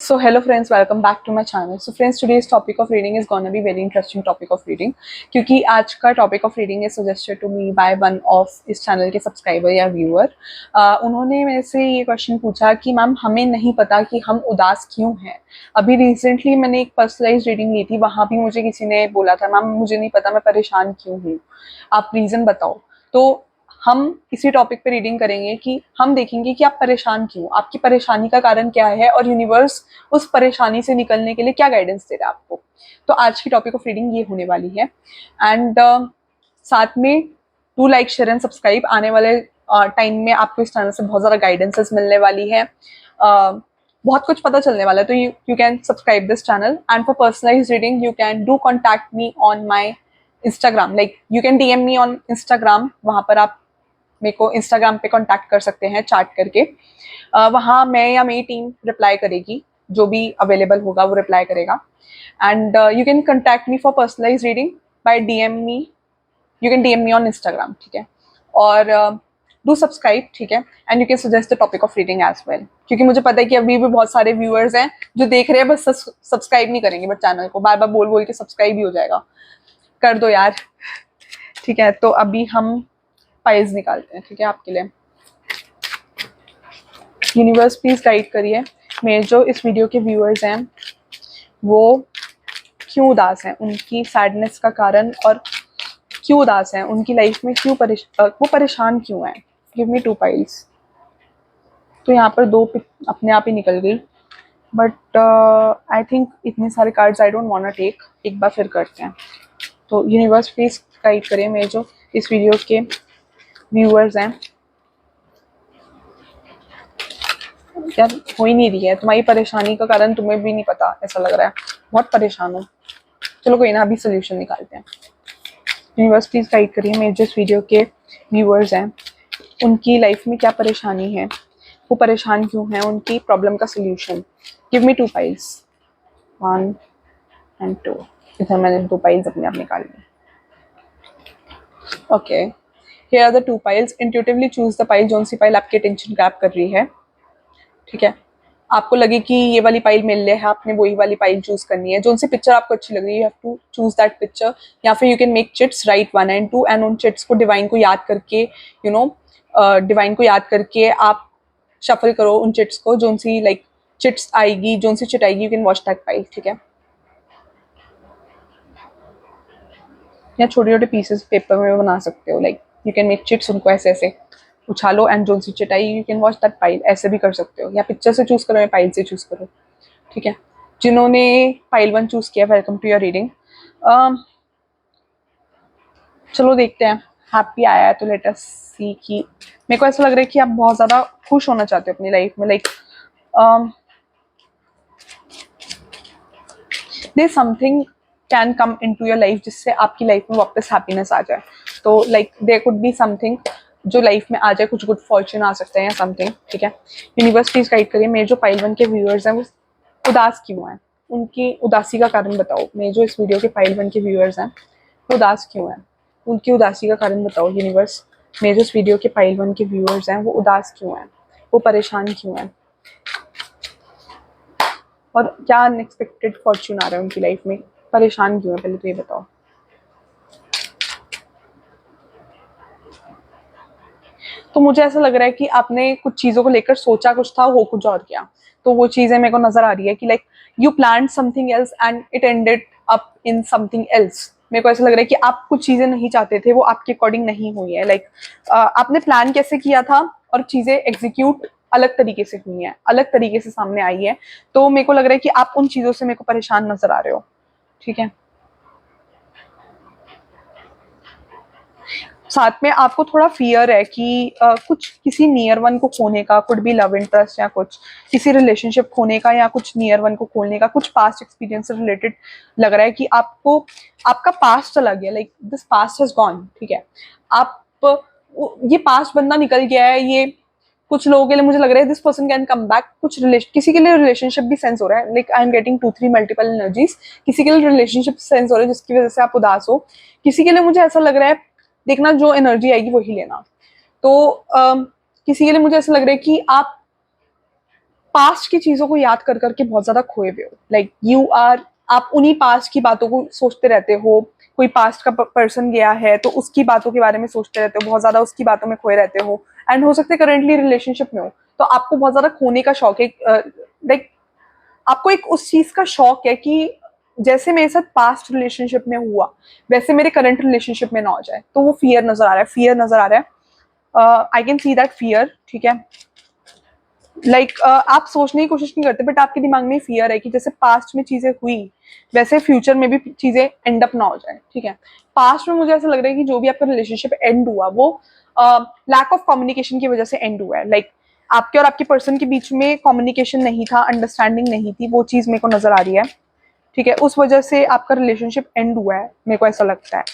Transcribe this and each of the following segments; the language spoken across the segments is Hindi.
So hello friends, welcome back to my channel. So friends, today's topic of reading is gonna be very interesting topic of reading क्योंकि आज का topic of reading is suggested to me by one of इस channel के subscriber या viewer. उन्होंने मेरे से ये question पूछा कि मैम हमें नहीं पता कि हम उदास क्यों हैं. अभी recently मैंने एक personalized reading ली थी, वहाँ भी मुझे किसी ने बोला था मैम मुझे नहीं पता मैं परेशान क्यों हूँ, आप reason बताओ. तो हम इसी टॉपिक पे रीडिंग करेंगे कि हम देखेंगे कि आप परेशान क्यों, आपकी परेशानी का कारण क्या है और यूनिवर्स उस परेशानी से निकलने के लिए क्या गाइडेंस दे रहा है आपको. तो आज की टॉपिक ऑफ रीडिंग ये होने वाली है. एंड साथ में do like share and subscribe. आने वाले टाइम में आपको इस चैनल से बहुत ज़्यादा गाइडेंसेस मिलने वाली है, बहुत कुछ पता चलने वाला है. तो you can subscribe this channel and for personalize reading you can do contact me on my Instagram. Like you can DM me on Instagram. वहाँ पर आप मेरे को इंस्टाग्राम पे कांटेक्ट कर सकते हैं चैट करके. वहाँ मैं या मेरी टीम रिप्लाई करेगी, जो भी अवेलेबल होगा वो रिप्लाई करेगा. And you can contact me for personalize reading by DM me. You can DM me on Instagram, ठीक है. और डू सब्सक्राइब, ठीक है. And you can suggest the topic of reading as well, क्योंकि मुझे पता है कि अभी भी बहुत सारे व्यूअर्स हैं जो देख रहे हैं बस सब्सक्राइब नहीं करेंगे, बट चैनल को बार बार बोल बोल के सब्सक्राइब ही हो जाएगा. कर दो यार, ठीक है. तो अभी हम फाइल्स निकालते हैं, ठीक है, आपके लिए. यूनिवर्स प्लीज गाइड करिए मेरे जो इस वीडियो के व्यूअर्स हैं वो क्यों उदास हैं, उनकी सैडनेस का कारण, और क्यों उदास हैं, उनकी लाइफ में क्यों वो परेशान क्यों हैं. Give me 2 files. तो यहाँ पर 2 अपने आप ही निकल गई, बट आई थिंक इतने सारे cards I don't want to take. एक बार फिर करते हैं. तो यूनिवर्स प्लीज गाइड करिए मेरे जो इस वीडियो के व्यूअर्स हैं. यार हो ही नहीं रही है, तुम्हारी परेशानी का कारण तुम्हें भी नहीं पता, ऐसा लग रहा है बहुत परेशान हो. चलो कोई ना, अभी सोल्यूशन निकालते हैं. यूनिवर्स प्लीज गाइड करिए मेरे जो इस वीडियो के व्यूअर्स हैं उनकी लाइफ में क्या परेशानी है, वो परेशान क्यों हैं, उनकी प्रॉब्लम का solution. Give me 2 files, 1 and 2. इधर मैंने 2 फाइल्स अपने आप निकाल ली. Okay, here are the 2 files. Intuitively choose the file, जोन सी फाइल आपकी अटेंशन ग्रैब कर रही है, ठीक है. आपको लगे कि ये वाली फाइल मिल रही है, आपने वही वाली फाइल चूज करनी है. जो उनसे पिक्चर आपको अच्छी लग रही है, you have to choose that picture. या फिर you can make chits, right 1 and 2, and उन चिट्स को डिवाइन को याद करके, यू नो, डिवाइन को याद करके आप शफल करो उन चिट्स को. जो सी लाइक चिट्स आएगी, जो सी चिट आएगी, you can watch that file, ठीक है. या छोटे छोटे पीसेस पेपर में बना सकते हो. Like you can make chits, उनको ऐसे ऐसे उछालो एंड जोन सी चिट आई you can watch that file. ऐसे भी कर सकते हो, या पिक्चर से चूज करो या फाइल से चूज करो, ठीक है. जिन्होंने फाइल 1 चूज किया, वेलकम टू योर रीडिंग. चलो देखते हैं, हैप्पी आया है तो लेट अस सी. कि मेरे को ऐसा लग रहा है कि आप बहुत ज़्यादा खुश होना चाहते हो अपनी लाइफ में. Like there something can come into your life जिससे आपकी लाइफ में वापस हैप्पीनेस आ जाए. तो like there could be something जो लाइफ में आ जाए, कुछ गुड फॉर्च्यून आ सकते हैं या समथिंग, ठीक है. यूनिवर्स प्लीज गाइड करिए मेरे जो फाइल 1 के व्यूअर्स हैं वो उदास क्यों हैं, उनकी उदासी का कारण बताओ. मेरे जो इस वीडियो के फाइल 1 के व्यूअर्स हैं वो उदास क्यों हैं, उनकी उदासी का कारण बताओ. यूनिवर्स मेरे जो इस वीडियो के फाइल 1 के व्यूअर्स हैं वो उदास क्यों हैं, वो परेशान क्यों हैं, और क्या अनएक्सपेक्टेड फॉर्च्यून आ रहा है उनकी लाइफ में, परेशान क्यों है, पहले तो ये बताओ. तो मुझे ऐसा लग रहा है कि आपने कुछ चीज़ों को लेकर सोचा कुछ था, हो कुछ और गया. तो वो चीज़ें मेरे को नज़र आ रही है कि like you plan something else and it ended up in something else. मेरे को ऐसा लग रहा है कि आप कुछ चीज़ें नहीं चाहते थे, वो आपके अकॉर्डिंग नहीं हुई है. लाइक आपने प्लान कैसे किया था और चीज़ें एग्जीक्यूट अलग तरीके से हुई हैं, अलग तरीके से सामने आई है. तो मेरे को लग रहा है कि आप उन चीज़ों से मेरे को परेशान नज़र आ रहे हो, ठीक है. साथ में आपको थोड़ा फियर है कि कुछ किसी नियर वन को खोने का, कुड बी लव इंटरेस्ट या कुछ किसी रिलेशनशिप खोने का, या कुछ नियर वन को खोलने का, कुछ पास्ट एक्सपीरियंस से रिलेटेड लग रहा है कि आपको आपका पास्ट चला गया. Like this past has gone, ठीक है. आप ये पास्ट बंदा निकल गया है. ये कुछ लोगों के लिए मुझे लग रहा है this person can come back. कुछ किसी के लिए रिलेशनशिप भी सेंस हो रहा है. Like I am getting 2-3 multiple energies. किसी के लिए रिलेशनशिप सेंस हो रहा है जिसकी वजह से आप उदास हो. किसी के लिए मुझे ऐसा लग रहा है, देखना जो एनर्जी आएगी वही लेना. तो किसी के लिए मुझे ऐसा लग रहा है कि आप पास्ट की चीजों को याद कर करके बहुत ज्यादा खोए हुए हो, लाइक यू आर, आप उन्हीं पास्ट की बातों को सोचते रहते हो। कोई पास्ट का पर्सन गया है तो उसकी बातों के बारे में सोचते रहते हो, बहुत ज्यादा उसकी बातों में खोए रहते हो। एंड हो सकता है करेंटली रिलेशनशिप में हो तो आपको बहुत ज्यादा खोने का शौक है, लाइक आपको एक उस चीज का शौक है कि जैसे मेरे साथ पास्ट रिलेशनशिप में हुआ वैसे मेरे करंट रिलेशनशिप में ना हो जाए, तो वो फियर नजर आ रहा है, फियर नजर आ रहा है। I can see that fear, ठीक है। आप सोचने की कोशिश नहीं करते बट आपके दिमाग में फियर है कि जैसे पास्ट में चीजें हुई वैसे फ्यूचर में भी चीजें एंड अप ना हो जाए, ठीक है। पास्ट में मुझे ऐसा लग रहा है कि जो भी आपका रिलेशनशिप एंड हुआ वो लैक ऑफ कम्युनिकेशन की वजह से एंड हुआ है, लाइक आपके और आपके पर्सन के बीच में कम्युनिकेशन नहीं था, अंडरस्टैंडिंग नहीं थी, वो चीज मेरे को नजर आ रही है, ठीक है। उस वजह से आपका रिलेशनशिप एंड हुआ है, मेरे को ऐसा लगता है।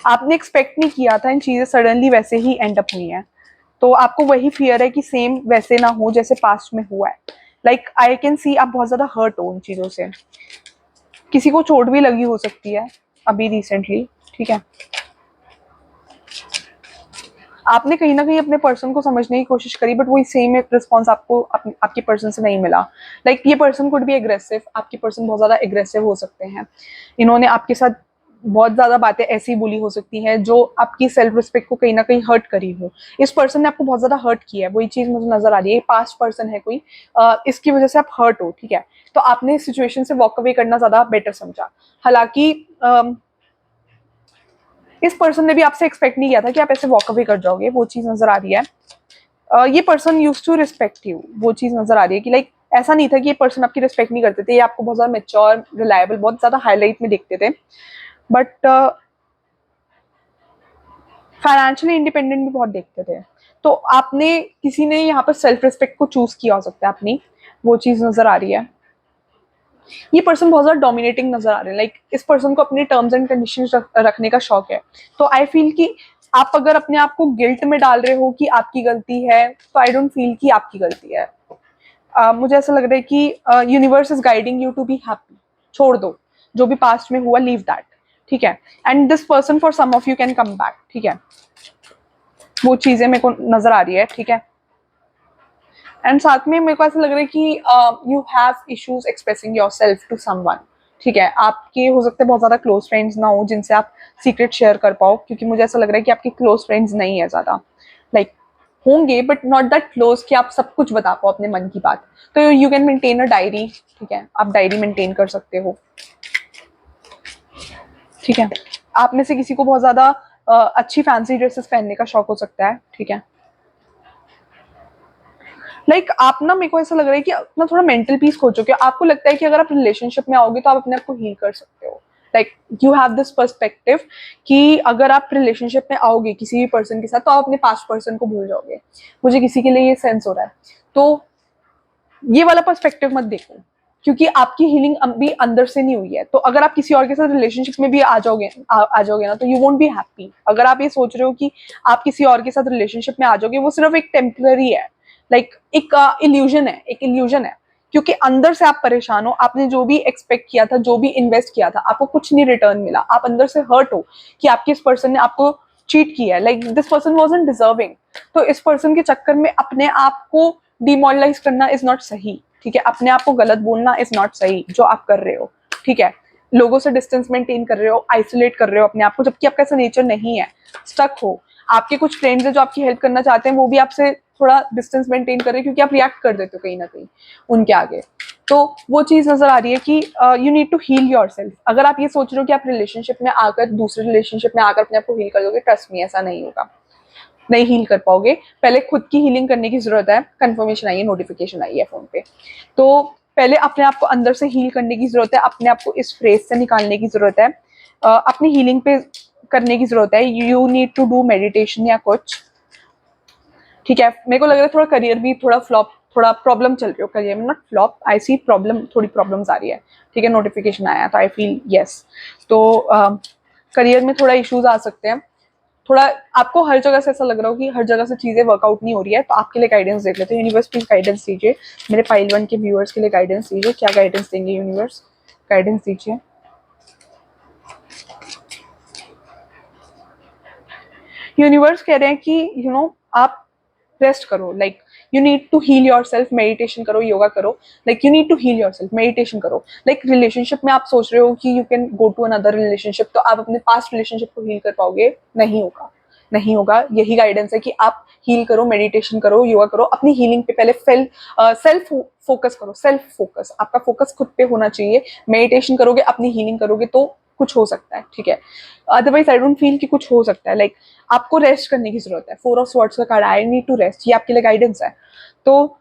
आपने एक्सपेक्ट नहीं किया था इन चीजें सडनली वैसे ही एंड अप हुई हैं, तो आपको वही फियर है कि सेम वैसे ना हो जैसे पास्ट में हुआ है। लाइक आई कैन सी आप बहुत ज्यादा हर्ट हो उन चीजों से, किसी को चोट भी लगी हो सकती है अभी रिसेंटली, ठीक है। आपने कहीं ना कहीं अपने पर्सन को समझने की कोशिश करी बट वही सेम एक रिस्पॉन्स आपको आपके पर्सन से नहीं मिला। लाइक ये पर्सन कुड बी एग्रेसिव, आपके पर्सन बहुत ज्यादा एग्रेसिव हो सकते हैं, इन्होंने आपके साथ बहुत ज्यादा बातें ऐसी बोली हो सकती हैं जो आपकी सेल्फ रिस्पेक्ट को कहीं ना कहीं हर्ट करी हो। इस पर्सन ने आपको बहुत ज्यादा हर्ट किया है, वही चीज मुझे नजर आ रही है। पास्ट पर्सन है कोई, इसकी वजह से आप हर्ट हो, ठीक है। तो आपने इस सिचुएशन से वॉक अवे करना ज्यादा बेटर समझा। हालांकि इस पर्सन ने भी आपसे एक्सपेक्ट नहीं किया था कि आप ऐसे वॉक अवे कर जाओगे, वो चीज नजर आ रही है। ये person use to respect you, वो चीज नजर आ रही है कि लाइक ऐसा नहीं था कि ये पर्सन आपकी रिस्पेक्ट नहीं करते थे, ये आपको बहुत ज्यादा मेच्योर, रिलायबल, बहुत ज्यादा हाईलाइट में दिखते थे, बट फाइनेंशियली इंडिपेंडेंट भी बहुत देखते थे। तो आपने, किसी ने यहाँ पर सेल्फ रिस्पेक्ट को चूज किया हो सकता है अपनी, वो चीज नजर आ रही है। ये पर्सन बहुत ज्यादा डोमिनेटिंग नजर आ रहे हैं, लाइक इस पर्सन को अपने टर्म्स एंड कंडीशन रखने का शौक है। तो आई फील कि आप अगर अपने आप को गिल्ट में डाल रहे हो कि आपकी गलती है, तो आई डोंट फील कि आपकी गलती है। मुझे ऐसा लग रहा है कि universe is guiding you to be happy. छोड़ दो जो भी पास्ट में हुआ, लीव दैट, ठीक है। And this person for some of you can come back, ठीक है। वो चीजें मेरे को नजर आ रही है, ठीक है। एंड साथ में मेरे को ऐसा लग रहा है कि you have issues expressing yourself to someone, ठीक है। आपके हो सकते हैं बहुत ज्यादा क्लोज फ्रेंड्स ना हो जिनसे आप सीक्रेट शेयर कर पाओ, क्योंकि मुझे ऐसा लग रहा है कि आपके क्लोज फ्रेंड्स नहीं है ज्यादा, लाइक होंगे बट नॉट दैट क्लोज कि आप सब कुछ बता पाओ अपने मन की बात। तो you can maintain a diary, ठीक है, आप डायरी मेंटेन कर सकते हो, ठीक है। आप में से किसी को बहुत ज्यादा अच्छी फैंसी ड्रेसेस पहनने का शौक हो सकता है, ठीक है। आप ना, मेरे को ऐसा लग रहा है कि अपना थोड़ा मेंटल पीस खो चुके हो। आपको लगता है कि अगर आप रिलेशनशिप में आओगे तो आप अपने आप को हील कर सकते हो, like you have this perspective कि अगर आप रिलेशनशिप में आओगे किसी भी पर्सन के साथ तो आप अपने पास्ट पर्सन को भूल जाओगे। मुझे किसी के लिए ये सेंस हो रहा है, तो ये वाला पर्सपेक्टिव मत देखो, क्योंकि आपकी हीलिंग अभी अंदर से नहीं हुई है। तो अगर आप किसी और के साथ रिलेशनशिप में भी आ जाओगे ना, तो यू वोंट बी हैप्पी। अगर आप ये सोच रहे हो कि आप किसी और के साथ रिलेशनशिप में आ जाओगे, वो सिर्फ एक टेम्पररी है, एक इल्यूजन है, एक इल्यूजन है। क्योंकि अंदर से आप परेशान हो, आपने जो भी एक्सपेक्ट किया था, जो भी इन्वेस्ट किया था, आपको कुछ नहीं रिटर्न मिला। आप अंदर से हर्ट हो कि आपके इस पर्सन ने आपको चीट किया है, like this person wasn't deserving. तो इस पर्सन के चक्कर में अपने आप को डिमोरलाइज करना इज नॉट सही, ठीक है। अपने आप को गलत बोलना इज नॉट सही जो आप कर रहे हो, ठीक है। लोगों से डिस्टेंस मेंटेन कर रहे हो, आइसोलेट कर रहे हो अपने आप को, जबकि आपका ऐसा नेचर नहीं है। स्टक हो, आपके कुछ फ्रेंड्स है जो आपकी हेल्प करना चाहते हैं, वो भी आपसे थोड़ा डिस्टेंस मेंटेन कर रहे हैं क्योंकि आप रिएक्ट कर देते हो कहीं ना कहीं उनके आगे। तो वो चीज नजर आ रही है कि you need to heal yourself. अगर आप ये सोच रहे हो कि आप रिलेशनशिप में आकर, दूसरे रिलेशनशिप में आकर अपने आप को हील कर दोगे, ट्रस्ट मी ऐसा नहीं होगा, नहीं हील कर पाओगे। पहले खुद की हीलिंग करने की जरूरत है। कंफर्मेशन आई है, नोटिफिकेशन आई है फोन पे, तो पहले अपने आप को अंदर से हील करने की जरूरत है, अपने आप को इस फ्रेज से निकालने की जरूरत है, अपनी हीलिंग पे करने की जरूरत है। You need to do meditation या कुछ, ठीक है। मेरे को लग रहा है थोड़ा करियर भी थोड़ा फ्लॉप, थोड़ा प्रॉब्लम चल रही हो करियर में, not flop, I see problem, थोड़ी प्रॉब्लम्स आ रही है, ठीक है। नोटिफिकेशन आया तो आई फील यस। तो करियर में थोड़ा इश्यूज आ सकते हैं, थोड़ा आपको हर जगह से ऐसा लग रहा हो कि हर जगह से चीजें वर्कआउट नहीं हो रही है, तो आपके लिए गाइडेंस देख लेते हैं। यूनिवर्स प्लीज गाइडेंस दीजिए, मेरे पाइल 1 के व्यूअर्स के लिए गाइडेंस दीजिए, क्या गाइडेंस देंगे यूनिवर्स, गाइडेंस दीजिए। यूनिवर्स कह रहे हैं कि आप रेस्ट करो, like you need to heal yourself, meditation करो, योगा करो, like you need to heal yourself, meditation करो। लाइक रिलेशनशिप में आप सोच रहे हो कि you can go to another relationship, तो आप अपने पास्ट रिलेशनशिप को हील कर पाओगे? नहीं होगा, नहीं होगा। यही गाइडेंस है कि आप हील करो, मेडिटेशन करो, योगा करो, अपनी हीलिंग पे पहले सेल्फ फोकस करो, सेल्फ फोकस, आपका फोकस खुद पे होना चाहिए। मेडिटेशन करोगे, अपनी हीलिंग करोगे तो कुछ हो सकता है, ठीक है। अदरवाइज आई डोंट फील कि कुछ हो सकता है। लाइक आपको रेस्ट करने की जरूरत है। 4 ऑफ स्वॉर्ड्स का card, I need to rest, ये आपके लिए गाइडेंस है। तो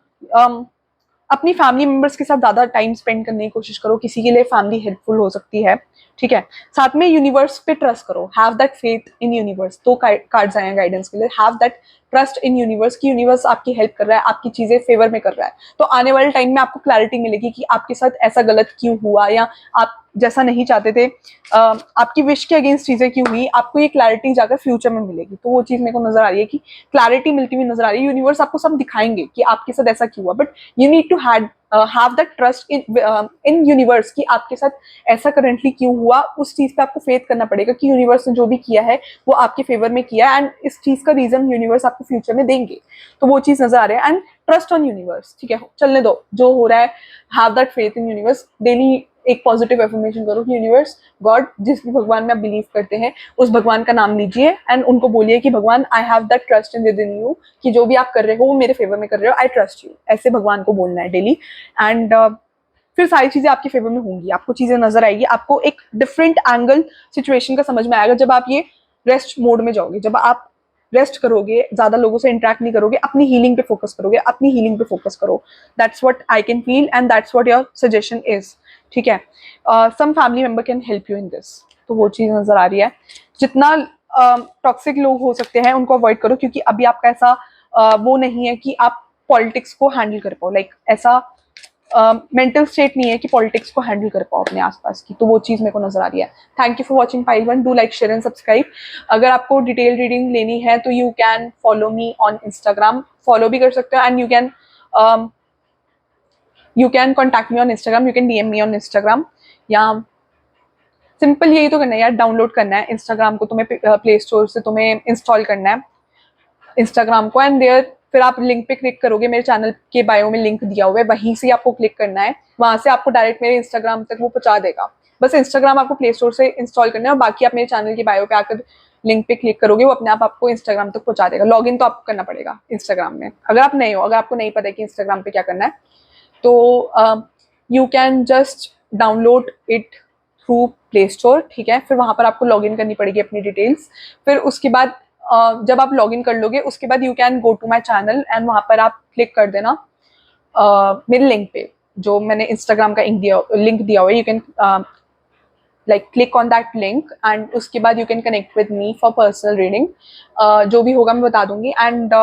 अपनी फैमिली मेंबर्स के साथ ज्यादा टाइम स्पेंड करने की कोशिश करो, किसी के लिए फैमिली हेल्पफुल हो सकती है, ठीक है। साथ में यूनिवर्स पे ट्रस्ट करो, have that faith in universe. दो कार्ड्स आए हैं गाइडेंस के लिए, have that trust in universe की यूनिवर्स आपकी हेल्प कर रहा है, आपकी चीजें फेवर में कर रहा है। तो आने वाले टाइम में आपको क्लैरिटी मिलेगी कि आपके साथ ऐसा गलत क्यों हुआ, या आप जैसा नहीं चाहते थे, आपकी विश के अगेंस्ट चीजें क्यों हुई, आपको ये क्लैरिटी जाकर फ्यूचर में मिलेगी। तो वो चीज मेरे को नजर आ रही है कि क्लैरिटी मिलती हुई नजर आ रही है। यूनिवर्स आपको सब दिखाएंगे कि आपके साथ ऐसा क्यों हुआ, but you need to have that trust in universe कि आपके साथ ऐसा करंटली क्यों हुआ। उस चीज पे आपको फेथ करना पड़ेगा कि यूनिवर्स ने जो भी किया है वो आपके फेवर में किया है, एंड इस चीज का रीजन यूनिवर्स आपको फ्यूचर में देंगे। तो वो चीज नजर आ रही है, एंड ट्रस्ट ऑन यूनिवर्स, ठीक है, चलने दो जो हो रहा है। Have that faith in universe. Daily एक पॉजिटिव एफर्मेशन करो कि यूनिवर्स, गॉड, जिस भी भगवान में आप बिलीव करते हैं उस भगवान का नाम लीजिए, एंड उनको बोलिए कि भगवान, I have that trust in with in you, कि जो भी आप कर रहे हो वो मेरे फेवर में कर रहे हो, आई ट्रस्ट यू। ऐसे भगवान को बोलना है डेली, एंड फिर सारी चीजें आपके फेवर में होंगी, आपको चीजें नजर आएगी, आपको एक डिफरेंट एंगल सिचुएशन का समझ में आएगा जब आप ये रेस्ट मोड में जाओगे। जब आप रेस्ट करोगे, ज्यादा लोगों से इंटरेक्ट नहीं करोगे, अपनी हीलिंग पे फोकस करोगे, अपनी हीलिंग पे फोकस करो। That's what I can feel and that's what your suggestion is, ठीक है। Some family member can help you in this. तो वो चीज नजर आ रही है। जितना टॉक्सिक लोग हो सकते हैं उनको अवॉइड करो, क्योंकि अभी आपका ऐसा वो नहीं है कि आप पॉलिटिक्स को हैंडल कर पाओ। लाइक ऐसा मेंटल स्टेट नहीं है कि पॉलिटिक्स को हैंडल कर पाओ अपने आसपास की। तो वो चीज मेरे को नजर आ रही है। Thank you for watching pile one. Do like, share and subscribe. अगर आपको डिटेल रीडिंग लेनी है तो you can follow me on Instagram, follow भी कर सकते हो, and you can contact me on Instagram, you can DM me on Instagram. या सिंपल यही तो करना है यार, डाउनलोड करना है इंस्टाग्राम को, तुम्हें प्ले स्टोर से तुम्हें इंस्टॉल करना है इंस्टाग्राम को, एंड देयर फिर आप लिंक पे क्लिक करोगे, मेरे चैनल के बायो में लिंक दिया हुआ है, वहीं से आपको क्लिक करना है, वहां से आपको डायरेक्ट मेरे इंस्टाग्राम तक वो पहुंचा देगा। बस इंस्टाग्राम आपको प्ले स्टोर से इंस्टॉल करना है, और बाकी आप मेरे चैनल के बायो पे आकर लिंक पे क्लिक करोगे, वो अपने आप आपको इंस्टाग्राम तक पहुंचा देगा। लॉग इन तो आपको करना पड़ेगा इंस्टाग्राम में, अगर आप नहीं हो, अगर आपको नहीं पता है कि इंस्टाग्राम पे क्या करना है, तो you can just download it through play store, ठीक है। फिर वहां पर आपको लॉग इन करनी पड़ेगी अपनी डिटेल्स। फिर उसके बाद जब आप लॉग इन कर लोगे उसके बाद you can go to my channel, and वहां पर आप क्लिक कर देना मेरे लिंक पे, जो मैंने इंस्टाग्राम का लिंक दिया हुआ है। You can like click on that link, and उसके बाद you can connect with me for personal reading. जो भी होगा मैं बता दूंगी, एंड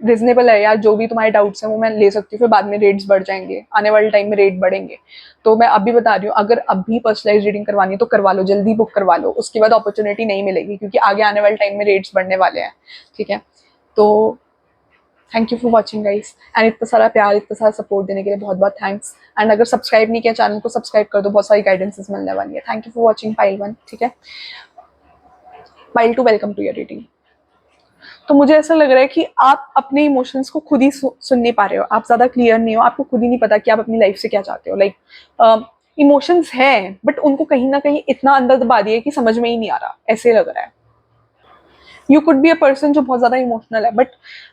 रिजनेबल है यार, जो भी तुम्हारे डाउट्स हैं वो मैं ले सकती हूँ। फिर बाद में रेट्स बढ़ जाएंगे, आने वाले टाइम में रेट बढ़ेंगे। तो मैं अभी बता रही हूँ, अगर अभी पर्सनलाइज रीडिंग करवानी है तो करवा लो, जल्दी बुक करवा लो, उसके बाद अपॉर्चुनिटी नहीं मिलेगी, क्योंकि आगे आने वाले टाइम में रेट्स बढ़ने वाले हैं, ठीक है। तो thank you for watching guys, and इतना सारा प्यार, इतना सारा सपोर्ट देने के लिए बहुत बहुत थैंक्स। एंड अगर सब्सक्राइब नहीं किया चैनल को, सब्सक्राइब कर दो, बहुत सारी गाइडेंसेस मिलने वाली है। Thank you for watching pile one, ठीक है। Pile two, welcome to your reading. तो मुझे ऐसा लग रहा है कि आप अपने इमोशंस को खुद ही सुन नहीं पा रहे हो, आप ज्यादा क्लियर नहीं हो, आपको खुद ही नहीं पता कि आप अपनी लाइफ से क्या चाहते हो। लाइक इमोशंस हैं, बट उनको कहीं ना कहीं इतना अंदर दबा दिया कि समझ में ही नहीं आ रहा, ऐसे लग रहा है। You could be a person जो बहुत ज्यादा इमोशनल है, बट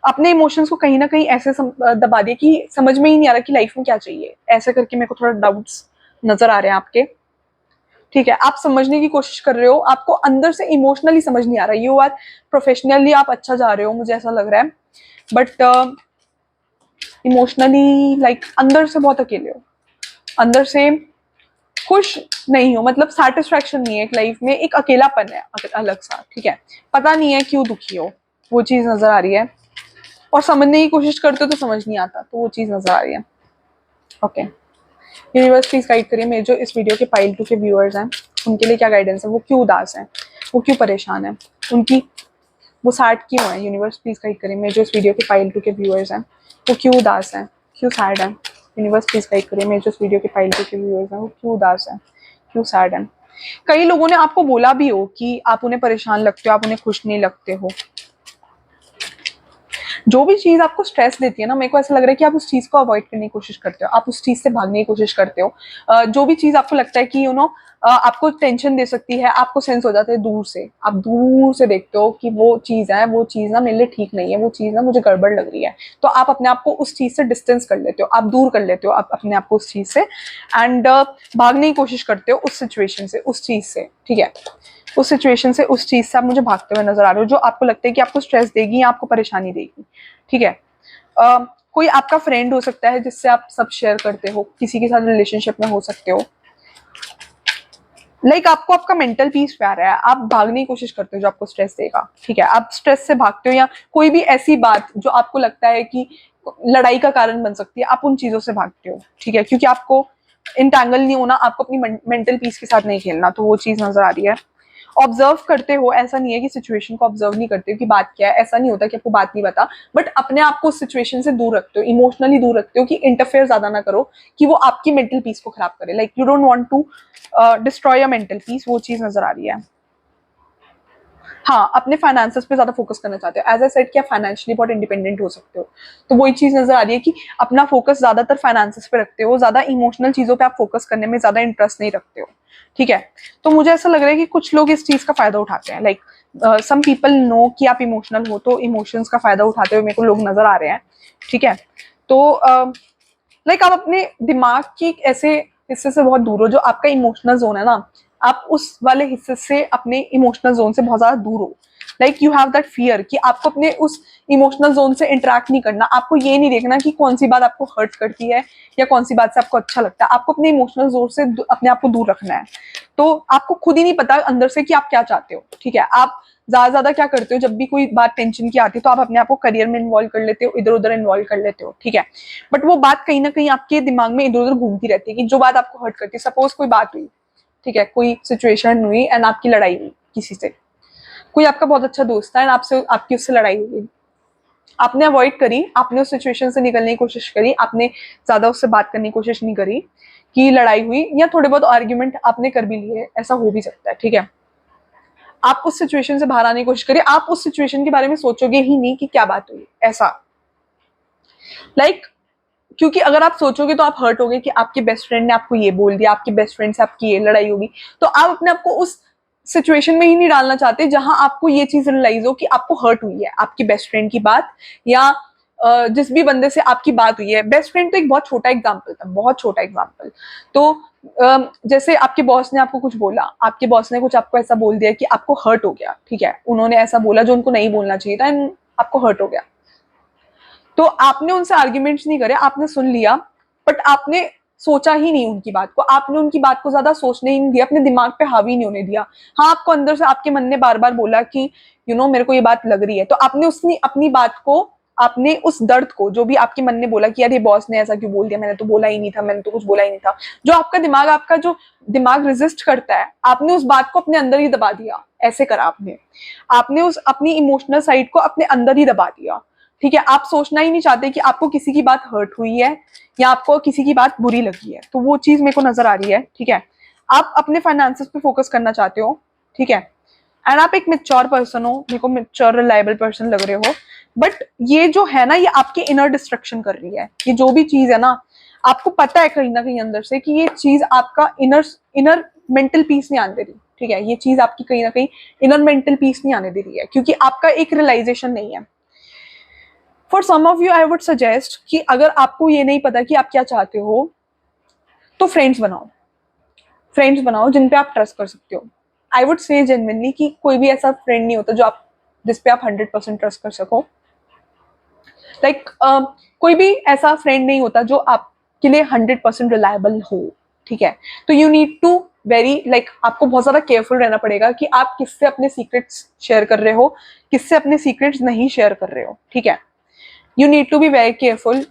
अपने इमोशंस को कहीं ना कहीं ऐसे दबा दिया कि समझ में ही नहीं आ रहा कि लाइफ में क्या चाहिए। ऐसे करके मेरे को थोड़ा डाउट्स नजर आ रहे हैं आपके, ठीक है। आप समझने की कोशिश कर रहे हो, आपको अंदर से इमोशनली समझ नहीं आ रहा। यू आर प्रोफेशनली आप अच्छा जा रहे हो, मुझे ऐसा लग रहा है, बट इमोशनली लाइक अंदर से बहुत अकेले हो, अंदर से खुश नहीं हो, मतलब सेटिस्फैक्शन नहीं है एक लाइफ में, एक अकेलापन है अलग सा, ठीक है। पता नहीं है क्यों दुखी हो, वो चीज नजर आ रही है, और समझने की कोशिश करते हो तो समझ नहीं आता, तो वो चीज नजर आ रही है। ओके, यूनिवर्स प्लीज गाइड करिए मेरे जो इस वीडियो के पाइल टू के व्यूअर्स हैं, उनके लिए क्या गाइडेंस है, वो क्यों उदास हैं, वो क्यों परेशान है, उनकी वो सैड क्यों है। यूनिवर्स प्लीज गाइड करिए मेरे जो इस वीडियो के पाइल टू के व्यूअर्स हैं, वो क्यों उदास हैं, क्यों सैड है। यूनिवर्स प्लीज गाइड करिए मेरे जो इस वीडियो के पाइल टू के व्यूअर्स हैं, वो क्यों उदास है, क्यों सैड है। कई लोगों ने आपको बोला भी हो कि आप उन्हें परेशान लगते हो, आप उन्हें खुश नहीं लगते हो। जो भी चीज आपको स्ट्रेस देती है ना, मेरे को ऐसा लग रहा है कि आप उस चीज को अवॉइड करने की कोशिश करते हो, आप उस चीज से भागने की कोशिश करते हो। जो भी चीज आपको लगता है कि आपको टेंशन दे सकती है, आपको सेंस हो जाता है दूर से, आप दूर से देखते हो कि वो चीज है, वो चीज ना मेरे लिए ठीक नहीं है, वो चीज ना मुझे गड़बड़ लग रही है। तो आप अपने आप को उस चीज से डिस्टेंस कर लेते हो, आप दूर कर लेते हो आप अपने आप को उस चीज से, एंड भागने की कोशिश करते हो उस सिचुएशन से, उस चीज से। ठीक है, उस सिचुएशन से, उस चीज से आप मुझे भागते हुए नजर आ रहे हो, जो आपको लगता है कि आपको स्ट्रेस देगी या आपको परेशानी देगी। ठीक है, कोई आपका फ्रेंड हो सकता है जिससे आप सब शेयर करते हो, किसी के साथ रिलेशनशिप में हो सकते हो। आपको आपका मेंटल पीस प्यारा है, आप भागने की कोशिश करते हो जो आपको स्ट्रेस देगा। ठीक है, आप स्ट्रेस से भागते हो, या कोई भी ऐसी बात जो आपको लगता है कि लड़ाई का कारण बन सकती है, आप उन चीजों से भागते हो। ठीक है, क्योंकि आपको इंटैंगल नहीं होना, आपको अपनी मेंटल पीस के साथ नहीं खेलना, तो वो चीज नजर आ रही है। ऑब्जर्व करते हो, ऐसा नहीं है कि सिचुएशन को ऑब्जर्व नहीं करते हो कि बात क्या है, ऐसा नहीं होता कि आपको बात नहीं पता, बट अपने आप को उस सिचुएशन से दूर रखते हो, इमोशनली दूर रखते हो कि इंटरफेयर ज्यादा ना करो कि वो आपकी मेंटल पीस को खराब करे। You don't want to destroy your mental peace, वो चीज नजर आ रही है। हाँ, अपने फाइनेंसेस पे ज्यादा फोकस करना चाहते हो, एज ए सेड कि आप फाइनेंशियली बहुत इंडिपेंडेंट हो सकते हो, तो वही चीज नजर आ रही है कि अपना फोकस ज्यादातर फाइनेंसेस पे रखते हो, ज्यादा इमोशनल चीजों पे आप फोकस करने में ज्यादा इंटरेस्ट नहीं रखते हो। ठीक है, तो मुझे ऐसा लग रहा है कि कुछ लोग इस चीज का फायदा उठाते हैं, सम पीपल नो कि आप इमोशनल हो, तो इमोशंस का फायदा उठाते हुए मेरे को लोग नजर आ रहे हैं। ठीक है, तो आप अपने दिमाग की एक ऐसे हिस्से से बहुत दूर हो, जो आपका इमोशनल जोन है ना, आप उस वाले हिस्से से, अपने इमोशनल जोन से बहुत ज्यादा दूर हो। यू हैव दैट फियर कि आपको अपने उस इमोशनल जोन से इंटरेक्ट नहीं करना, आपको ये नहीं देखना कि कौन सी बात आपको हर्ट करती है या कौन सी बात से आपको अच्छा लगता है, आपको अपने इमोशनल जोन से अपने आप को दूर रखना है। तो आपको खुद ही नहीं पता अंदर से कि आप क्या चाहते हो। ठीक है, आप ज्यादा क्या करते हो, जब भी कोई बात टेंशन की आती है तो आप अपने आप को करियर में इन्वॉल्व कर लेते हो, इधर उधर इन्वॉल्व कर लेते हो। ठीक है, बट वो बात कहीं ना कहीं आपके दिमाग में इधर उधर घूमती रहती है कि जो बात आपको हर्ट करती है। सपोज कोई बात हुई, ठीक है, कोई सिचुएशन हुई एंड आपकी लड़ाई हुई किसी से, कोई आपका बहुत अच्छा दोस्त था एंड आपसे आपकी उससे लड़ाई हुई, आपने अवॉइड करी, आपने उस सिचुएशन से निकलने की कोशिश करी, आपने ज्यादा उससे बात करने की कोशिश नहीं करी कि लड़ाई हुई, या थोड़े बहुत आर्ग्यूमेंट आपने कर भी लिए, ऐसा हो भी सकता है। ठीक है, आप उस सिचुएशन से बाहर आने की कोशिश करिए, आप उस सिचुएशन के बारे में सोचोगे ही नहीं कि क्या बात हुई, ऐसा लाइक क्योंकि अगर आप सोचोगे तो आप हर्ट होगे कि आपके बेस्ट फ्रेंड ने आपको ये बोल दिया, आपके बेस्ट फ्रेंड से आपकी ये लड़ाई होगी, तो आप अपने आप को उस सिचुएशन में ही नहीं डालना चाहते जहां आपको ये चीज रियलाइज हो कि आपको हर्ट हुई है आपकी बेस्ट फ्रेंड की बात, या जिस भी बंदे से आपकी बात हुई है। बेस्ट फ्रेंड तो एक बहुत छोटा एग्जाम्पल था, बहुत छोटा एग्जाम्पल। तो जैसे आपके बॉस ने आपको कुछ बोला, आपके बॉस ने कुछ आपको ऐसा बोल दिया कि आपको हर्ट हो गया। ठीक है, उन्होंने ऐसा बोला जो उनको नहीं बोलना चाहिए था एंड आपको हर्ट हो गया, तो आपने उनसे आर्ग्यूमेंट्स नहीं करे, आपने सुन लिया, बट आपने सोचा ही नहीं उनकी बात को, आपने उनकी बात को ज्यादा सोचने ही नहीं दिया, अपने दिमाग पे हावी नहीं होने दिया। हाँ, आपको अंदर से आपके मन ने बार बार बोला कि मेरे को ये बात लग रही है, तो आपने उसने अपनी बात को, आपने उस दर्द को, जो भी आपके मन ने बोला कि यार ये बॉस ने ऐसा क्यों बोल दिया, मैंने तो बोला ही नहीं था, मैंने तो कुछ बोला ही नहीं था, जो आपका जो दिमाग रेजिस्ट करता है, आपने उस बात को अपने अंदर ही दबा दिया। ऐसे करा आपने, आपने उस अपनी इमोशनल साइड को अपने अंदर ही दबा दिया। ठीक है, आप सोचना ही नहीं चाहते कि आपको किसी की बात हर्ट हुई है या आपको किसी की बात बुरी लगी है, तो वो चीज मेरे को नजर आ रही है। ठीक है, आप अपने फाइनेंसेस पे फोकस करना चाहते हो। ठीक है, एंड आप एक मेच्योर पर्सन हो, मेरे को मेच्योर रिलायबल पर्सन लग रहे हो, बट ये जो है ना, ये आपके इनर डिस्ट्रक्शन कर रही है। ये जो भी चीज है ना, आपको पता है कहीं ना कहीं अंदर से कि ये चीज आपका इनर इनर मेंटल पीस नहीं आने दे रही। ठीक है, ये चीज आपकी कहीं ना कहीं इनर मेंटल पीस नहीं आने दे रही है, क्योंकि आपका एक रियलाइजेशन नहीं है। For some of you I would suggest कि अगर आपको ये नहीं पता कि आप क्या चाहते हो, तो फ्रेंड्स बनाओ, फ्रेंड्स बनाओ जिन पे आप ट्रस्ट कर सकते हो। आई वुड से जेन्युइनली कि कोई भी ऐसा फ्रेंड नहीं होता जो आप, जिस पे आप 100% ट्रस्ट कर सको। कोई भी ऐसा फ्रेंड नहीं होता जो आपके लिए 100% रिलायबल हो। ठीक है, तो यू नीड टू वेरी आपको बहुत ज्यादा केयरफुल रहना पड़ेगा कि आप किससे अपने सीक्रेट्स शेयर कर रहे हो, किससे अपने सीक्रेट्स नहीं शेयर कर रहे हो। ठीक है, you need to be very careful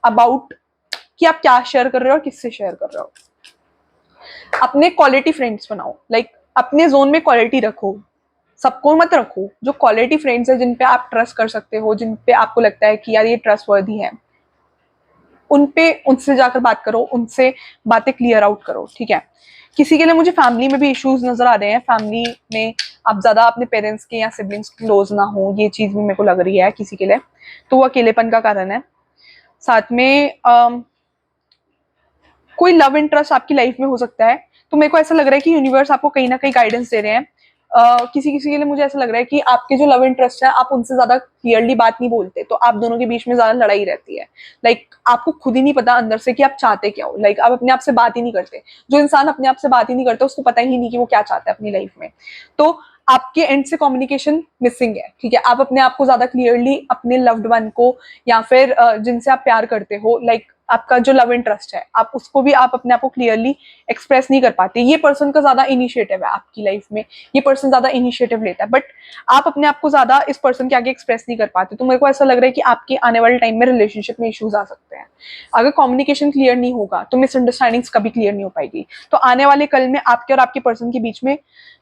about कि आप क्या शेयर कर रहे हो और किससे शेयर कर रहे हो। अपने क्वालिटी फ्रेंड्स बनाओ, अपने जोन में क्वालिटी रखो, सबको मत रखो। जो क्वालिटी फ्रेंड्स है, जिन पे आप ट्रस्ट कर सकते हो, जिन पे आपको लगता है कि यार ये ट्रस्ट वर्दी है, उन पे उनसे जाकर बात करो, उनसे बातें क्लियर आउट करो, ठीक है। किसी के लिए मुझे फैमिली में भी इश्यूज नजर आ रहे हैं, फैमिली में आप ज्यादा अपने पेरेंट्स के या सिबलिंग्स क्लोज ना हो, ये चीज भी मेरे को लग रही है किसी के लिए, तो वो अकेलेपन का कारण है। साथ में कोई लव इंटरेस्ट आपकी लाइफ में हो सकता है, तो मेरे को ऐसा लग रहा है कि यूनिवर्स आपको कहीं ना कहीं गाइडेंस दे रहे हैं। किसी किसी के लिए मुझे ऐसा लग रहा है कि आपके जो लव इंटरेस्ट है, आप उनसे ज्यादा क्लियरली बात नहीं बोलते, तो आप दोनों के बीच में ज्यादा लड़ाई रहती है। आपको खुद ही नहीं पता अंदर से कि आप चाहते क्या हो। आप अपने आप से बात ही नहीं करते। जो इंसान अपने आप से बात ही नहीं करता, उसको पता ही नहीं कि वो क्या चाहता है अपनी लाइफ में। तो आपके एंड से कम्युनिकेशन मिसिंग है, ठीक है। आप अपने आप को ज्यादा क्लियरली अपने लव्ड वन को या फिर जिनसे आप प्यार करते हो, आपका जो लव इंटरेस्ट है, आप उसको भी आप अपने आप को क्लियरली एक्सप्रेस नहीं कर पाते। ये पर्सन का ज्यादा इनिशिएटिव है आपकी लाइफ में, ये पर्सन ज्यादा इनिशिएटिव लेता है, बट आप अपने आप को ज्यादा इस पर्सन के आगे एक्सप्रेस नहीं कर पाते। तो मेरे को ऐसा लग रहा है कि आपके आने वाले टाइम में रिलेशनशिप में इश्यूज आ सकते हैं। अगर कम्युनिकेशन क्लियर नहीं होगा तो मिसअंडरस्टैंडिंग्स कभी क्लियर नहीं हो पाएगी। तो आने वाले कल में आपके और आपके पर्सन के बीच में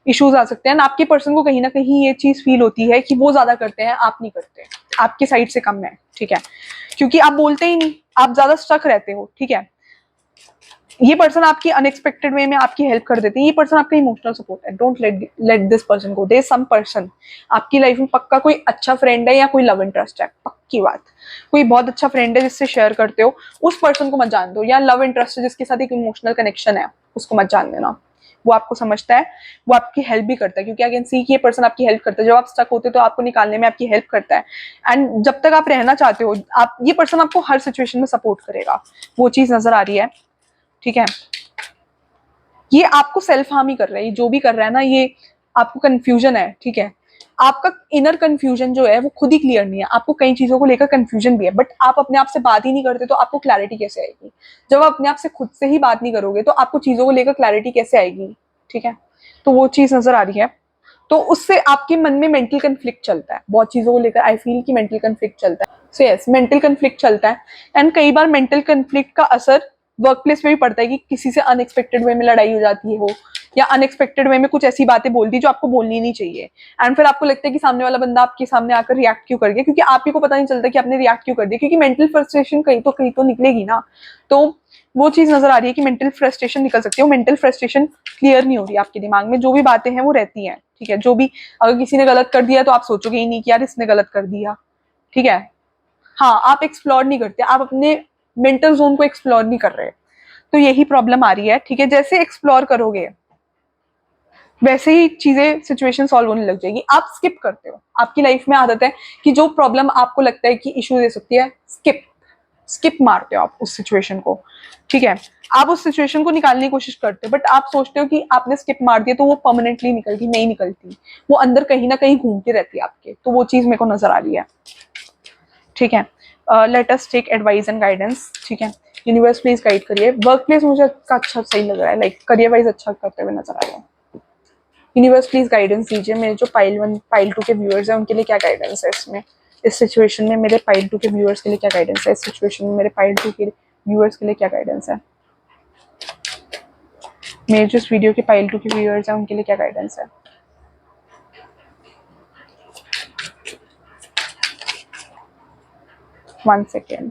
इश्यूज आ सकते हैं। आपके पर्सन को कहीं ना कहीं ये चीज फील होती है कि वो ज्यादा करते हैं, आप नहीं करते, आपकी साइड से कम है, ठीक है, क्योंकि आप बोलते ही नहीं, आप ज्यादा स्टक रहते हो, ठीक है। ये पर्सन आपकी अनएक्सपेक्टेड वे में आपकी हेल्प कर देते हैं। ये पर्सन आपका इमोशनल सपोर्ट है। Don't let this person go. There some person आपकी लाइफ में पक्का कोई अच्छा फ्रेंड है या कोई लव इंटरेस्ट है, पक्की बात। कोई बहुत अच्छा फ्रेंड है जिससे शेयर करते हो, उस पर्सन को मत जान दो। या लव इंटरेस्ट है जिसके साथ एक इमोशनल कनेक्शन है, उसको मत जान देना। वो आपको समझता है, वो आपकी हेल्प भी करता है, क्योंकि आई कैन सी कि ये पर्सन आपकी हेल्प करता है। जब आप स्टक होते हो तो आपको निकालने में आपकी हेल्प करता है। एंड जब तक आप रहना चाहते हो, आप ये पर्सन आपको हर सिचुएशन में सपोर्ट करेगा। वो चीज नजर आ रही है, ठीक है। ये आपको सेल्फ हार्म ही कर रहा है, ये जो भी कर रहा है ना, ये आपको कंफ्यूजन है, ठीक है। आपका इनर कंफ्यूजन जो है वो खुद ही क्लियर नहीं है। आपको कई चीजों को लेकर कंफ्यूजन भी है, बट आप अपने आप से बात ही नहीं करते, तो आपको क्लैरिटी कैसे आएगी? जब आप अपने आप से खुद से ही बात नहीं करोगे तो आपको चीजों को लेकर क्लैरिटी कैसे आएगी, ठीक है। तो वो चीज नजर आ रही है। तो उससे आपके मन में मेंटल कन्फ्लिक्ट चलता है बहुत चीजों को लेकर। आई फील कि मेंटल कन्फ्लिक्ट चलता है। सो यस, मेंटल कन्फ्लिक्ट चलता है। एंड कई बार मेंटल कन्फ्लिक्ट का असर वर्क प्लेस में भी पड़ता है, कि किसी से अनएक्सपेक्टेड वे में लड़ाई हो जाती हो, या अनएक्सपेक्टेड वे में कुछ ऐसी बातें बोल दी जो आपको बोलनी नहीं चाहिए। एंड फिर आपको लगता है कि सामने वाला बंदा आपके सामने आकर रिएक्ट क्यों कर गया, क्योंकि आप ही को पता नहीं चलता कि आपने रिएक्ट क्यों कर दिया, क्योंकि मेंटल फ्रस्ट्रेशन कहीं तो निकलेगी ना। तो वो चीज नजर आ रही है कि मेंटल फ्रस्ट्रेशन निकल सकती है। मेंटल फ्रस्ट्रेशन क्लियर नहीं हो रही आपके दिमाग में, जो भी बातें हैं वो रहती हैं, ठीक है। जो भी, अगर किसी ने गलत कर दिया तो आप सोचोगे ही नहीं कि यार इसने गलत कर दिया, ठीक है। हाँ, आप एक्सप्लोर नहीं करते, आप अपने मेंटल जोन को एक्सप्लोर नहीं कर रहे। तो यही प्रॉब्लम आ रही है, ठीक है। जैसे एक्सप्लोर करोगे वैसे ही चीजें, सिचुएशन सॉल्व होने लग जाएगी। आप स्किप करते हो। आपकी लाइफ में आदत है कि जो प्रॉब्लम आपको लगता है कि इशू दे सकती है, स्किप स्किप मारते हो आप उस सिचुएशन को, ठीक है। आप उस सिचुएशन को निकालने की कोशिश करते हो, बट आप सोचते हो कि आपने स्किप मार दिया तो वो परमानेंटली निकलती नहीं, निकलती। वो अंदर कहीं ना कहीं घूमती रहती है आपके। तो वो चीज मेरे को नजर आ रही है, ठीक है। Let us take advice and guidance, ठीक है। यूनिवर्स प्लीज गाइड करिए। वर्क प्लेस मुझे अच्छा सही लग रहा है, करियर वाइज अच्छा करते हुए नजर आ रहा है। यूनिवर्स प्लीज गाइडेंस दीजिए। मेरे जो पाइल 1 पाइल 2 के व्यूअर्स हैं उनके लिए क्या गाइडेंस है इसमें, इस सिचुएशन में मेरे पाइल 2 के व्यूअर्स के लिए क्या गाइडेंस है, इस सिचुएशन में मेरे पाइल 2 के व्यूअर्स के लिए क्या गाइडेंस है, मेरे जो इस वीडियो के पाइल 2 के व्यूअर्स हैं उनके लिए क्या गाइडेंस है। 1 सेकेंड।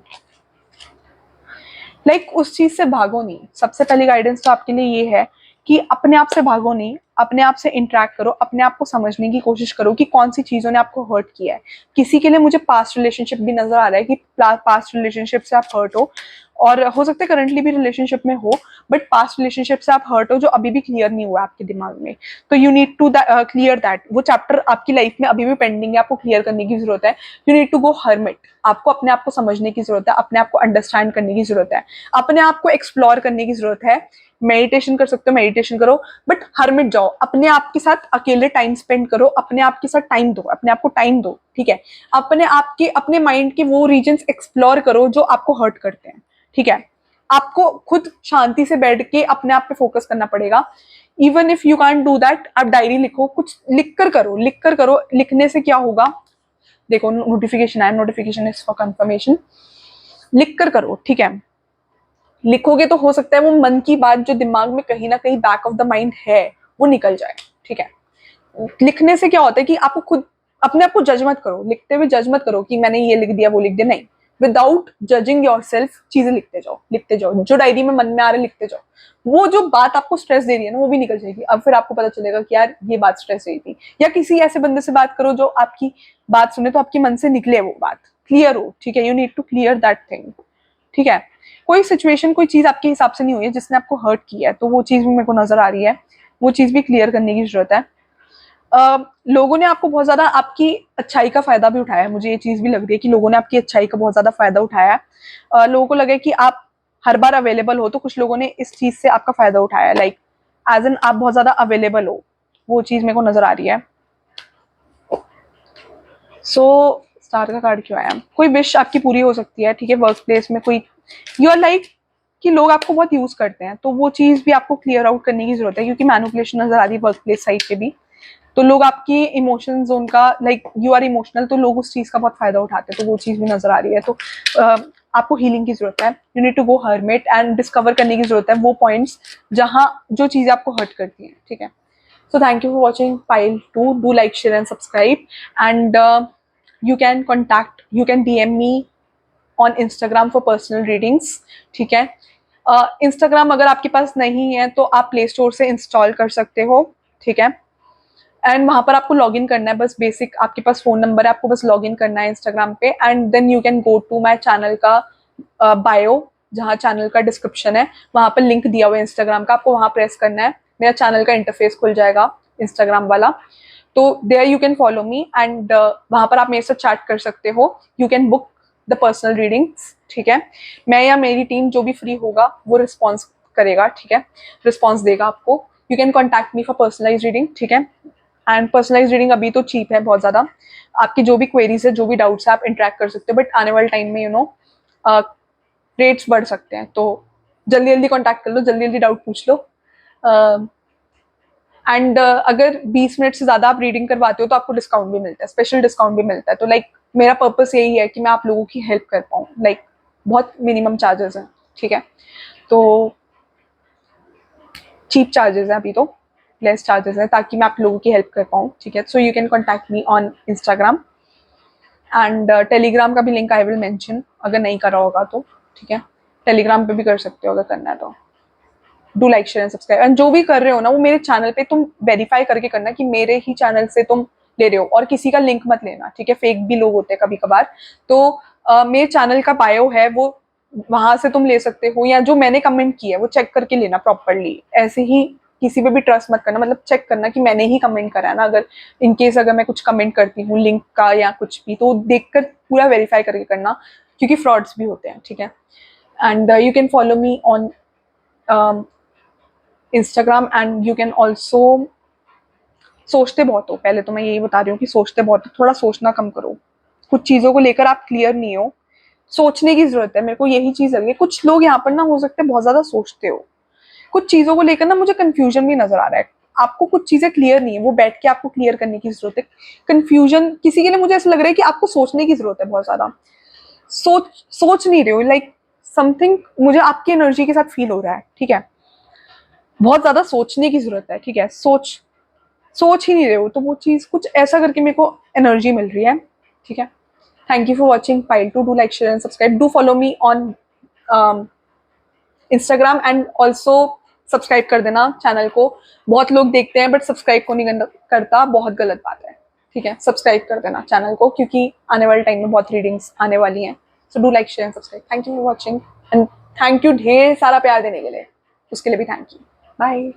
उस चीज से भागो नहीं। सबसे पहली गाइडेंस तो आपके लिए ये है कि अपने आप से भागो नहीं, अपने आप से इंटरेक्ट करो, अपने आप को समझने की कोशिश करो कि कौन सी चीजों ने आपको हर्ट किया है। किसी के लिए मुझे पास्ट रिलेशनशिप भी नजर आ रहा है कि पास्ट रिलेशनशिप से आप हर्ट हो, और हो सकता है करंटली भी रिलेशनशिप में हो, बट पास्ट रिलेशनशिप से आप हर्ट हो जो अभी भी क्लियर नहीं हुआ आपके दिमाग में। तो you need to clear that. वो चैप्टर आपकी लाइफ में अभी भी पेंडिंग है, आपको क्लियर करने की जरूरत है। You need to go hermit. आपको अपने आप को समझने की जरूरत है, अपने आप को अंडरस्टैंड करने की जरूरत है, अपने आप को एक्सप्लोर करने की जरूरत है। मेडिटेशन कर सकते हो, मेडिटेशन करो, बट हर्मिट जाओ। अपने आप के साथ अकेले टाइम स्पेंड करो, अपने आप के साथ टाइम दो, अपने आप को टाइम दो, ठीक है। अपने आप के, अपने माइंड के वो रीजन्स एक्सप्लोर करो जो आपको हर्ट करते हैं, ठीक है। आपको खुद शांति से बैठ के अपने आप पे फोकस करना पड़ेगा। Even if you can do that, आप डायरी लिखो, कुछ लिख कर करो, लिख कर करो। लिखने से क्या होगा, देखो नोटिफिकेशन आया, नोटिफिकेशन इज फॉर कंफर्मेशन। लिख कर करो, ठीक है। लिखोगे तो हो सकता है वो मन की बात जो दिमाग में कहीं ना कहीं बैक ऑफ द माइंड है वो निकल जाए, ठीक है। लिखने से क्या होता है कि आपको खुद अपने आप को जज मत करो। लिखते हुए जज मत करो कि मैंने ये लिख दिया वो लिख दिया, नहीं। विदाउट जजिंग योर सेल्फ चीजें लिखते जाओ, जो डायरी में मन में आ रहा है लिखते जाओ। वो जो बात आपको स्ट्रेस दे रही है ना वो भी निकल जाएगी। अब फिर आपको पता चलेगा कि यार ये बात स्ट्रेस रही थी। या किसी ऐसे बंदे से बात करो जो आपकी बात सुने तो आपके मन से निकले वो बात, क्लियर हो, ठीक है। You need to clear that thing, ठीक है। कोई सिचुएशन, कोई चीज आपके हिसाब से नहीं हुई है जिसने आपको हर्ट किया है, तो वो चीज भी मेरे को नजर आ रही है, वो चीज भी क्लियर करने की जरूरत है। लोगों ने आपको बहुत ज्यादा आपकी अच्छाई का फायदा भी उठाया है, मुझे ये चीज भी लग रही है कि लोगों ने आपकी अच्छाई का बहुत ज्यादा फायदा उठाया है। लोगों को लगे कि आप हर बार अवेलेबल हो, तो कुछ लोगों ने इस चीज से आपका फायदा उठाया है, लाइक एज एन आप बहुत ज्यादा अवेलेबल हो, वो चीज मेरे को नजर आ रही है। सो स्टार का कार्ड क्यों आया? कोई विश आपकी पूरी हो सकती है, ठीक है। वर्क प्लेस में कोई यू आर लाइक कि लोग आपको बहुत यूज करते हैं, तो वो चीज भी आपको क्लियर आउट करने की जरूरत है, क्योंकि मैनिपुलेशन नजर आ रही है वर्क प्लेस साइड पे भी। तो लोग आपकी इमोशंस, उनका लाइक यू आर इमोशनल, तो लोग उस चीज का बहुत फायदा उठाते हैं, तो वो चीज भी नजर आ रही है। तो आपको हीलिंग की जरूरत है, you need to go hermit and discover करने की जरूरत है वो पॉइंट्स जहां जो चीजें आपको हर्ट करती हैं, ठीक है। So thank you for watching Pile 2. Do like, share and subscribe. And you can DM me on Instagram for personal readings. ठीक है। Instagram अगर आपके पास नहीं है तो आप प्ले स्टोर से इंस्टॉल कर सकते हो, ठीक है। एंड वहां पर आपको लॉग इन करना है, बस बेसिक आपके पास फोन नंबर है, आपको बस लॉग इन करना है इंस्टाग्राम पे। And then you can go to my channel का बायो, जहाँ चैनल का डिस्क्रिप्शन है, वहां पर लिंक दिया हुआ है इंस्टाग्राम का, आपको वहां प्रेस करना है, मेरा चैनल का इंटरफेस खुल जाएगा इंस्टाग्राम वाला। तो there you can follow me and वहां पर आप मेरे साथ चैट कर सकते हो। You can book the personal readings, ठीक है। मैं या मेरी टीम जो भी फ्री होगा वो रिस्पॉन्स करेगा, ठीक है, रिस्पॉन्स देगा आपको। You can contact me for personalize reading, ठीक है। एंड पर्सनलाइज रीडिंग अभी तो चीप है बहुत ज्यादा, आपकी जो भी क्वेरीज है, जो भी डाउट्स है, आप इंटरेक्ट कर सकते हो, बट आने वाले टाइम में रेट्स बढ़ सकते हैं, तो जल्दी जल्दी कॉन्टैक्ट कर लो, जल्दी जल्दी डाउट पूछ लो। एंड अगर 20 मिनट से ज्यादा आप रीडिंग करवाते हो तो आपको डिस्काउंट भी मिलता है, स्पेशल डिस्काउंट भी मिलता है। तो लाइक मेरा पर्पस यही है कि मैं आप लोगों की हेल्प कर पाऊँ, लाइक बहुत मिनिमम चार्जेस हैं, ठीक है। तो चीप चार्जेस हैं अभी तो, लेस चार्जेस हैं, ताकि मैं आप लोगों की हेल्प कर पाऊँ, ठीक है। So you can contact me on Instagram and Telegram का भी लिंक आई विल मेंशन, अगर नहीं करा होगा तो, ठीक है। टेलीग्राम पे भी कर सकते हो अगर करना है तो। Do like, share and subscribe. And जो भी कर रहे हो ना वो मेरे चैनल पे तुम वेरीफाई करके करना कि मेरे ही चैनल से तुम ले रहे हो, और किसी का लिंक मत लेना, ठीक है। फेक भी लोग होते हैं कभी कभार। तो मेरे चैनल का बायो है वो, वहां से तुम ले सकते हो, या जो मैंने कमेंट किया है वो चेक करके लेना प्रॉपरली। ऐसे ही किसी पे भी ट्रस्ट मत करना, मतलब चेक करना कि मैंने ही कमेंट करा है ना। अगर इनकेस अगर मैं कुछ कमेंट करती हूँ लिंक का या कुछ भी, तो देखकर पूरा वेरीफाई करके करना, क्योंकि फ्रॉड्स भी होते हैं, ठीक है। And you can follow me on Instagram and you can also, सोचते बहुत हो, पहले तो मैं यही बता रही हूँ कि सोचते बहुत हो, थोड़ा सोचना कम करो। कुछ चीजों को लेकर आप क्लियर नहीं हो, सोचने की जरूरत है, मेरे को यही चीज लगी है। कुछ लोग यहाँ पर ना हो सकते हैं बहुत ज्यादा सोचते हो, कुछ चीजों को लेकर ना मुझे कंफ्यूजन भी नजर आ रहा है। आपको कुछ चीजें क्लियर नहीं है, वो बैठ के आपको क्लियर करने की जरूरत है। कंफ्यूजन किसी के लिए मुझे ऐसा लग रहा है कि आपको सोचने की जरूरत है बहुत ज्यादा, सोच नहीं रहे हो, लाइक समथिंग मुझे आपकी एनर्जी के साथ फील हो रहा है, ठीक है। बहुत ज्यादा सोचने की जरूरत है, ठीक है। सोच ही नहीं रहे हो, तो वो चीज कुछ ऐसा करके मेरे को एनर्जी मिल रही है, ठीक है। Thank you for watching pile two. Do like, share and subscribe. Do follow me on Instagram and also subscribe कर देना चैनल को। बहुत लोग देखते हैं बट सब्सक्राइब को नहीं करता, बहुत गलत बात है, ठीक है। सब्सक्राइब कर देना चैनल को, क्योंकि आने वाले टाइम में बहुत रीडिंग्स आने वाली हैं। So do like, share and subscribe. Thank you for watching and thank you ढेर सारा प्यार देने के लिए, उसके लिए भी थैंक यू। बाय।